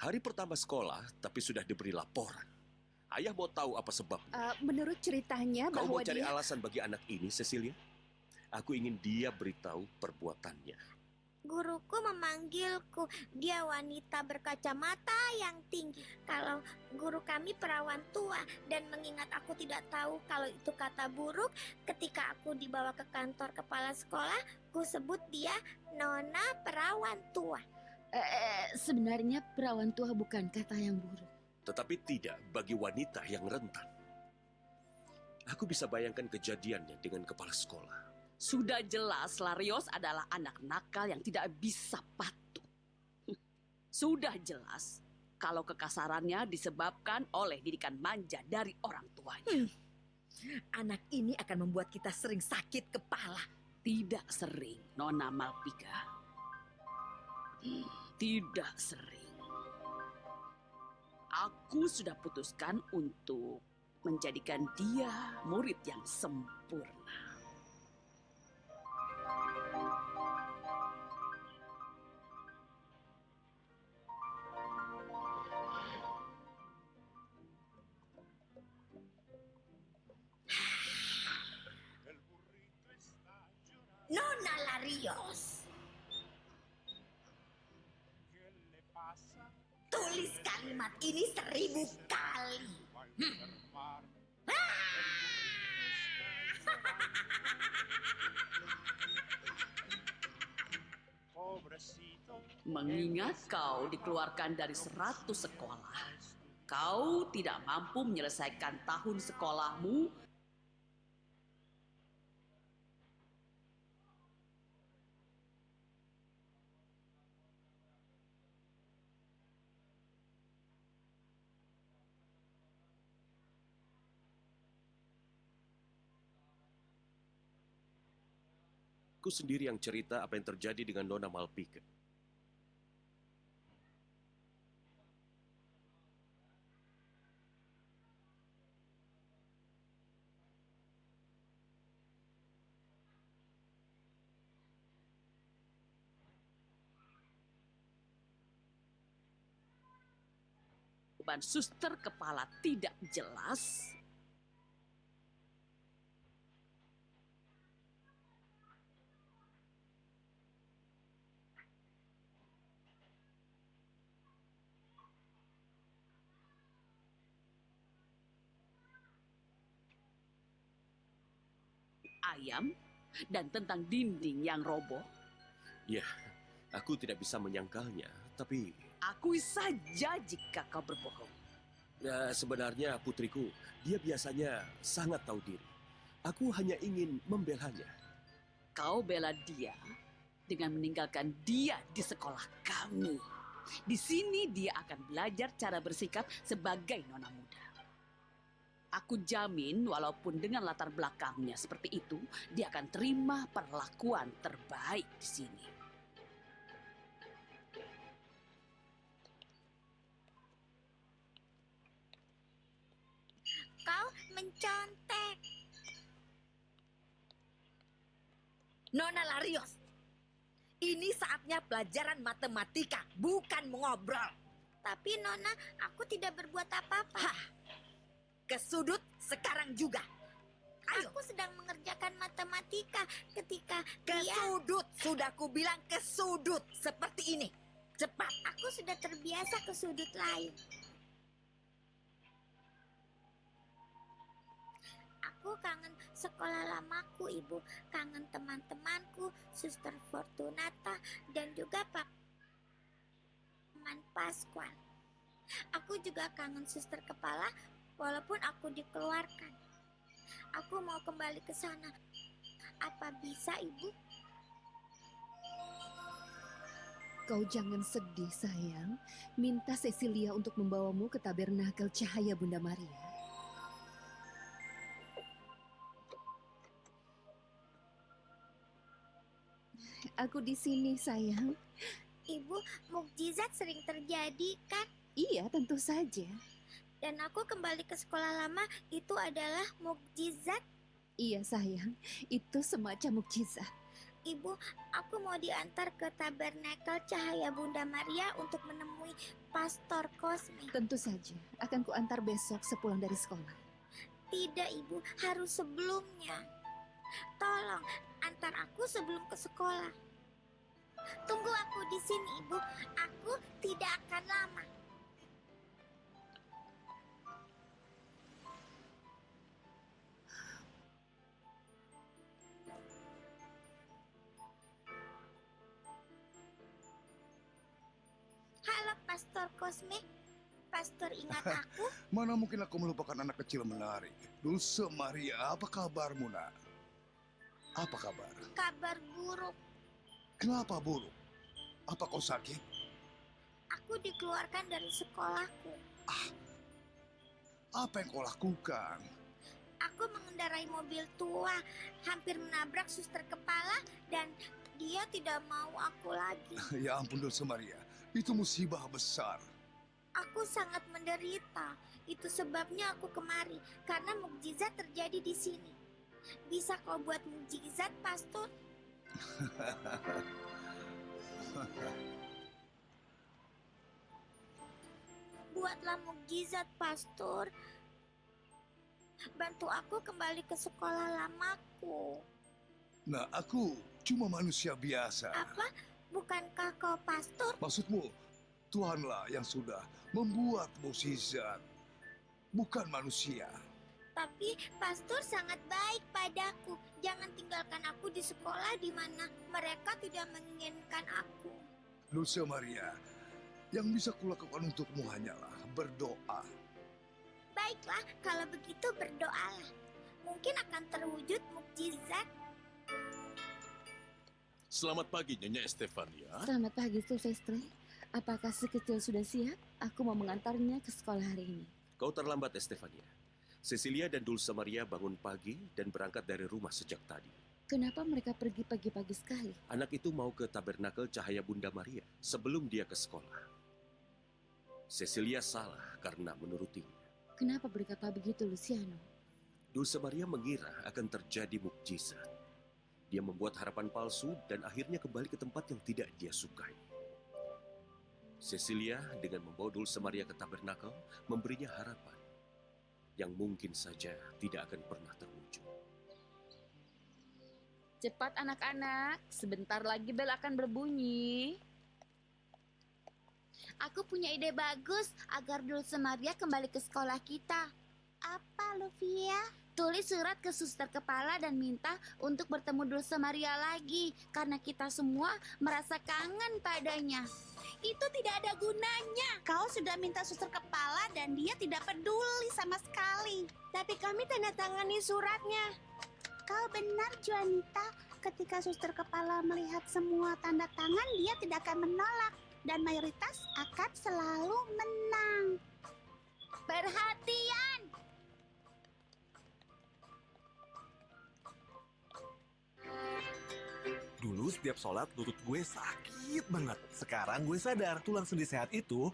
Hari pertama sekolah, tapi sudah diberi laporan. Ayah mau tahu apa sebabnya. Menurut ceritanya Kau bahwa mau cari dia... alasan bagi anak ini, Cecilia? Aku ingin dia beritahu perbuatannya. Guruku memanggilku. Dia wanita berkacamata yang tinggi. Kalau guru kami perawan tua, dan mengingat aku tidak tahu kalau itu kata buruk, ketika aku dibawa ke kantor kepala sekolah, ku sebut dia Nona Perawan Tua. Sebenarnya perawan tua bukan kata yang buruk. Tetapi tidak bagi wanita yang rentan. Aku bisa bayangkan kejadiannya dengan kepala sekolah. Sudah jelas Larios adalah anak nakal yang tidak bisa patuh. Sudah jelas kalau kekasarannya disebabkan oleh didikan manja dari orang tuanya. Anak ini akan membuat kita sering sakit kepala. Tidak sering, Nona Malvika. Tidak sering. Aku sudah putuskan untuk menjadikan dia murid yang sempurna. Nona Larios, tulis kalimat ini 1000 kali. Mengingat kau dikeluarkan dari 100 sekolah, kau tidak mampu menyelesaikan tahun sekolahmu. Aku sendiri yang cerita apa yang terjadi dengan Nona Malvika. Beban suster kepala tidak jelas. Ayam dan tentang dinding yang roboh. Ya, aku tidak bisa menyangkalnya, tapi... Akui saja jika kau berbohong. Ya, sebenarnya putriku, dia biasanya sangat tahu diri. Aku hanya ingin membelanya. Kau bela dia dengan meninggalkan dia di sekolah kami. Di sini dia akan belajar cara bersikap sebagai nona muda. Aku jamin walaupun dengan latar belakangnya seperti itu, dia akan terima perlakuan terbaik di sini. Kau mencontek. Nona Larios, ini saatnya pelajaran matematika, bukan mengobrol. Tapi Nona, aku tidak berbuat apa-apa. Hah, ke sudut sekarang juga. Ayo. Aku sedang mengerjakan matematika ketika Ke dia... sudut, sudah kubilang ke sudut. Seperti ini, cepat. Aku sudah terbiasa ke sudut lain. Aku kangen sekolah lamaku, Ibu. Kangen teman-temanku, Suster Fortunata, dan juga Pak Man Pascual. Aku juga kangen suster kepala, walaupun aku dikeluarkan. Aku mau kembali ke sana. Apa bisa, Ibu? Kau jangan sedih, sayang. Minta Cecilia untuk membawamu ke tabernakel Cahaya Bunda Maria. Aku di sini, sayang. Ibu, mukjizat sering terjadi, kan? Iya, tentu saja. Dan aku kembali ke sekolah lama, itu adalah mukjizat. Iya, sayang. Itu semacam mukjizat. Ibu, aku mau diantar ke tabernakel Cahaya Bunda Maria untuk menemui Pastor Cosme. Tentu saja, akan kuantar besok sepulang dari sekolah. Tidak, Ibu, harus sebelumnya. Tolong, antar aku sebelum ke sekolah. Tunggu aku di sini, Ibu. Aku tidak akan lama. Halo, Pastor Cosme. Pastor ingat aku? Mana mungkin aku melupakan anak kecil menarik. Dulce Maria, apa kabarmu, nak? Apa kabar? Kabar buruk. Kenapa buruk? Apa kau sakit? Aku dikeluarkan dari sekolahku. Apa yang kau lakukan? Aku mengendarai mobil tua, hampir menabrak suster kepala, dan dia tidak mau aku lagi. Ya ampun, Dulce Maria. Itu musibah besar. Aku sangat menderita. Itu sebabnya aku kemari, karena mukjizat terjadi di sini. Bisa kau buat mukjizat, Pastor? Buatlah mukjizat, Pastor. Bantu aku kembali ke sekolah lamaku. Nah, aku cuma manusia biasa. Apa? Bukankah kau pastor? Maksudmu, Tuhanlah yang sudah membuat mukjizat, bukan manusia. Tapi pastor sangat baik padaku. Jangan tinggalkan aku di sekolah di mana mereka tidak menginginkan aku. Dulce Maria, yang bisa kulakukan untukmu hanyalah berdoa. Baiklah, kalau begitu berdoalah. Mungkin akan terwujud mukjizat. Selamat pagi, Nyonya Estefania. Selamat pagi, Silvestre. Apakah si kecil sudah siap? Aku mau mengantarnya ke sekolah hari ini. Kau terlambat, Estefania. Cecilia dan Dulce Maria bangun pagi dan berangkat dari rumah sejak tadi. Kenapa mereka pergi pagi-pagi sekali? Anak itu mau ke tabernakel Cahaya Bunda Maria sebelum dia ke sekolah. Cecilia salah karena menurutinya. Kenapa berkata begitu, Luciano? Dulce Maria mengira akan terjadi mukjizat. Dia membuat harapan palsu dan akhirnya kembali ke tempat yang tidak dia sukai. Cecilia dengan membawa Dulce Maria ke tabernakel memberinya harapan yang mungkin saja tidak akan pernah terwujud. Cepat anak-anak, sebentar lagi bel akan berbunyi. Aku punya ide bagus agar Dulce Maria kembali ke sekolah kita. Apa, Luvia? Tulis surat ke suster kepala dan minta untuk bertemu Dulce Maria lagi. Karena kita semua merasa kangen padanya. Itu tidak ada gunanya. Kau sudah minta suster kepala dan dia tidak peduli sama sekali. Tapi kami tanda tangani suratnya. Kau benar, Juanita. Ketika suster kepala melihat semua tanda tangan, dia tidak akan menolak. Dan mayoritas akan selalu menang. Perhatian! Dulu setiap sholat lutut gue sakit banget. Sekarang gue sadar tulang sendi sehat itu